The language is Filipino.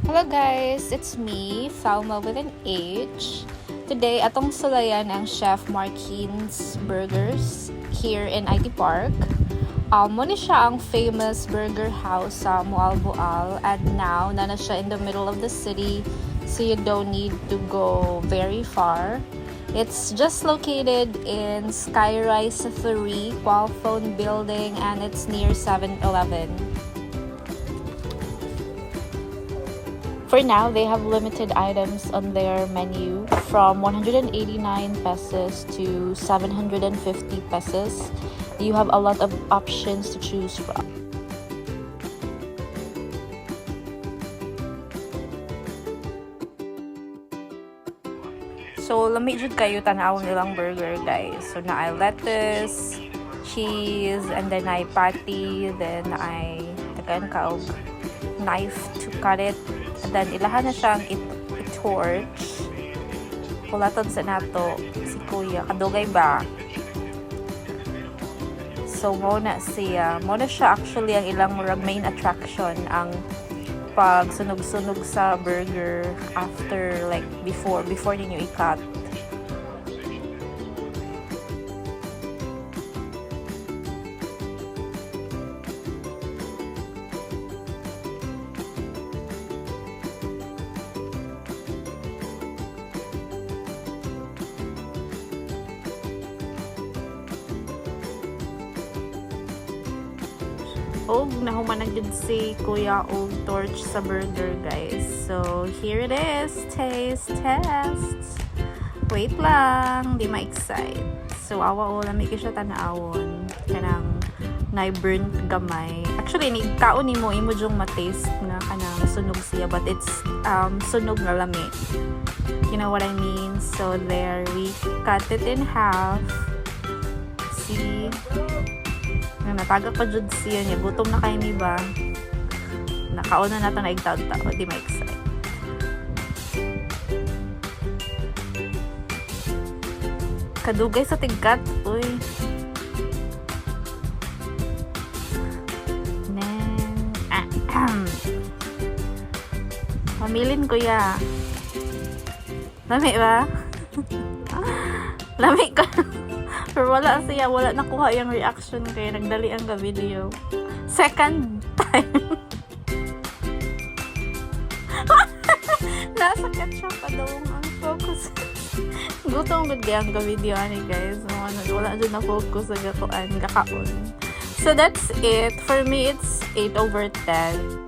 Hello guys, it's me, Salma with an H. Today, atong sulayan ang Chef Marquin's Burgers here in IT Park. Muna siya ang famous burger house sa Moalboal, and now na siya in the middle of the city, so you don't need to go very far. It's just located in Skyrise 3 Qualphone Building, and it's near 7-Eleven. For now, they have limited items on their menu from 189 pesos to 750 pesos. You have a lot of options to choose from. So, lamig jud kayo tanawon nilang burger, guys. So, na ay lettuce, cheese, and then ay patty, then ay tagaan kaog knife to cut it. And then, ilahan na siyang i-torch. Pulaton sa nato si Kuya. Kadugay ba? So, muna siya. Muna siya actually ang ilang main attraction. Ang pagsunog-sunog sa burger after, like, before ninyo i-cut. Og nahuman gid si Kuya og torch sa burger, guys. So here it is, taste test. Wait lang, di ma-excite. So awa o lami siya tanawon kanang na-burn gamay. Actually ni kaon nimo imo jung ma-taste nga kanang sunog siya, but it's sunog na lami. You know what I mean? So there, we cut it in half. See? Natagak pa jud siya niya. Gutom na kayo ni ba? Nakauna na ito na igtaw-taw. Di ma-excite. Kadugay sa tigkat. Uy. Mamilin ko ya. Lami ba? Lami ka. Pero wala siya, wala nakuha yung reaction kaya nagdali ang video. Second time. Nasakit siya pa daw ang focus. Gutong bigay ang video ani guys. Wala dyan na focus sa gatuan, kakaon. So that's it. For me, it's 8/10.